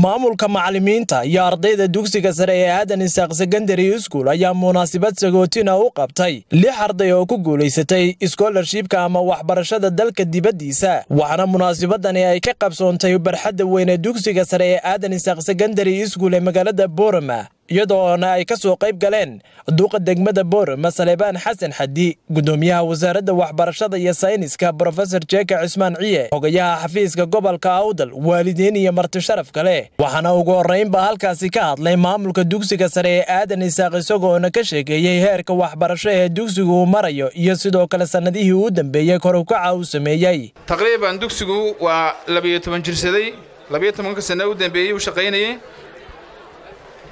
maamulka macallimiinta iyo ardayda dugsiga sare ee Aadan Isaaq Secondary School ayaa munaasabad sagootina u qabtay 6 arday oo ku guuleysatay scholarship-ka ama waxbarashada dalka dibadiisa waxaana munaasabadani ay ka qabsoontay barxadda weyn ee dugsiga sare ee Aadan Isaaq Secondary School ee magaalada Boorama iyadoo ay ka soo qayb galeen duqa degmada Boorama Saleebaan Xasan Xaddi gudoomiyaha wasaaradda waxbarashada iyo sayniska Professor Jeeka Cismaan Ciye xogayaha xafiiska gobolka Awdal waalidiin iyo marti sharaf kale waxaana ugu horeynba halkaasi ka hadlay maamulka dugsiga sare ee Aadan Isaaq isagoo ka sheegayay heerka waxbarasho ee dugsigu marayo iyo sidoo kale sanadihii u dambeeyay kor u kaca uu sameeyay taqriiban dugsigu waa 12 jirsaday 12 sano u dambeeyay uu shaqeynayay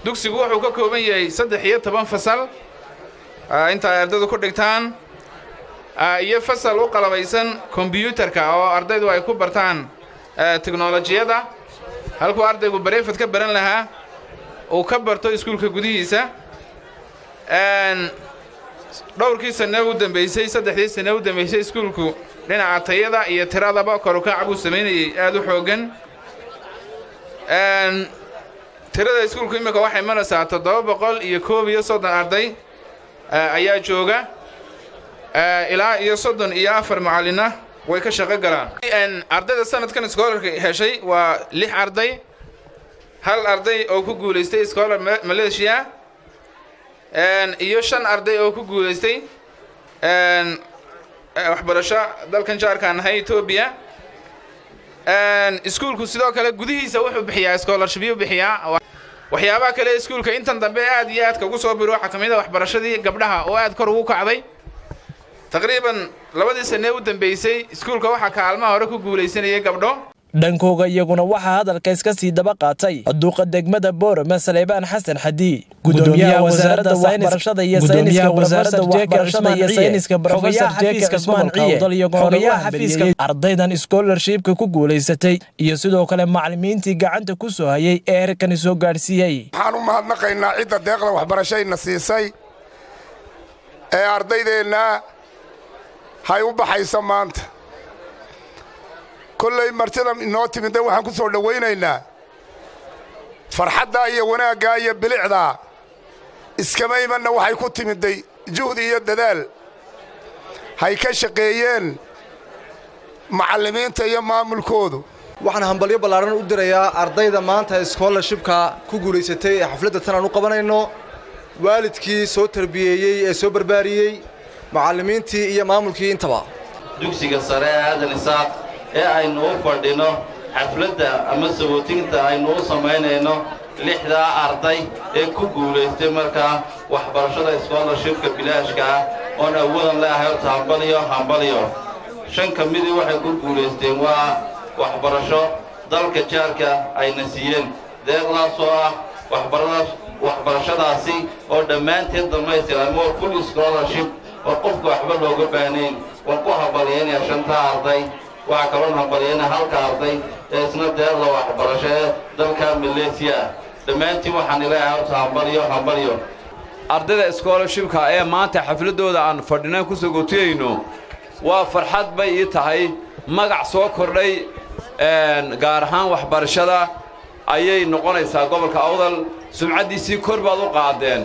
dugsigu wuxuu ka kooban yahay 13 fasal inta ardaydu ku dhigtaan iyo fasal u qalabaysan computerka oo ardaydu ay ku bartaan teknolojiyada halka ardaygu bareefad ka baran lahaa oo ka barto iskuulka gudihiisa dhowrkii sano u dambeysay 3 sano u dambeysay iskuulku dhinaca tayada iyo tiradaba kor u kac buu sameeyay aad u xoogan tirada iskuulku imika waxay maraysaa 730 arday ayaa jooga ilaa iyo 34 macallina way ka shaqo galaan ardayda sanadkan scholarka heshay waa 6 arday hal arday oo ku guuleystay scholar Malaysia iyo 5 arday oo ku guuleystay waxbarasho dalkan jaarkan ah Ethiopia iskuulku sidoo kale gudihiisa wuxuu bixiyaa scholarship iyo bixiyaa waxyaabaha kale iskuulka intan dambe aad iyo aad ugu soo biro xakamida waxbarashadii gabdhaha oo aad kor ugu kacday taqriiban 2 sano u dambeysay iskuulka waxa kaalmaha hore ku guuleysanayay gabdho dhankooga iyaguna waxa hadalka iska sii daba qaatay duqa degmada Boorama Saleebaan Xasan Xaddi gudoomiyaha wasaaradda waxbarashada iyo sayniska wasaaradda waxbarashada iyo sayniska Professor Jeeka Cismaan Ciye xogayaha xafiiska ardaydan scholarship-ka ku guuleysatay iyo sidoo kale macallimiintii gacanta ku soo hayay eerkan soo gaarsiiyay waxaan u mahadnaqaynaa cidda deeqda waxbarashada siisay ee ardaydeena hay u baxaysa maanta كل مرتنا نوتي من ده وحن كسر دوينينا فرحة يا وناقة يا بلعدا إسكماي منا وحي كنت من ده جهدي يد دال هاي كشقيين معلمين تيام معمل كودو waxaan hambalyo ballaaran u dirayaa ardayda maanta scholarship-ka ku guuleysatay xafladda tan aan u qabanayno waalidkii soo tarbiyeeyay ee soo barbaariyay macallimiintii iyo maamulkii intaba dugsiga sare Aadan Isaaq ee aynu u fadhino xafladda ama sabootinta aynu u sameynayno 6 arday ee ku guuleystay markaa waxbarashada scholarship-ka bilaashka oo awalan leeyahay hambaliyo 5 kamid waxay ku guuleysteen waa waxbarasho dalka jaarka ayna siiyeen deeqdaas oo ah waxbarashadaasi oo dhammaanteed dhamaystiran oo full scholarship oo qofka waxba looga baahneen oo ku hambalyeynaya 5 arday waxa kale oo hambalyeynaya halka arday ee isna deeqda waxbarasho dalka Malaysia dhammaantii waxaan ilaahay hambaliyo ardayda scholarship-ka ee maanta xafladooda aan fadhinaan ku soo gootiyayno waa farxad bay ii tahay magac soo kordhay gaar ahaan waxbarashada ayay noqonaysaa gobolka Awdal sumcadiisii kor baad u qaadeen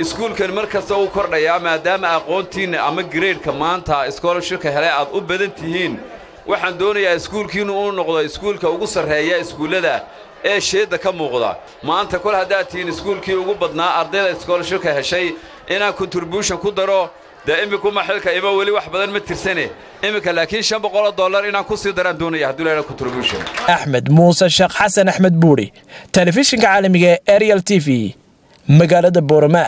iskuulkan markasta uu kordhayaa maadaama aqoontiina ama grade-ka maanta scholarship-ka helay aad u badan tihiin waxaan doonayaa iskuulkiinu uu noqdo iskuulka ugu sareeya iskuulada ee sheeda ka muuqda maanta kol hadaa tiin iskuulkii ugu badnaa ardayda scholarship-ka heshay inaan contribution ku daro دائما ما حلك إما ولي واحد بدل متر سنة إما لكن $500 إن كوسي دران دوني هدول على كونتريبيوشن أحمد موسى الشيخ حسن أحمد بوري تلفزيون عالمي أريال TV مقالة بورما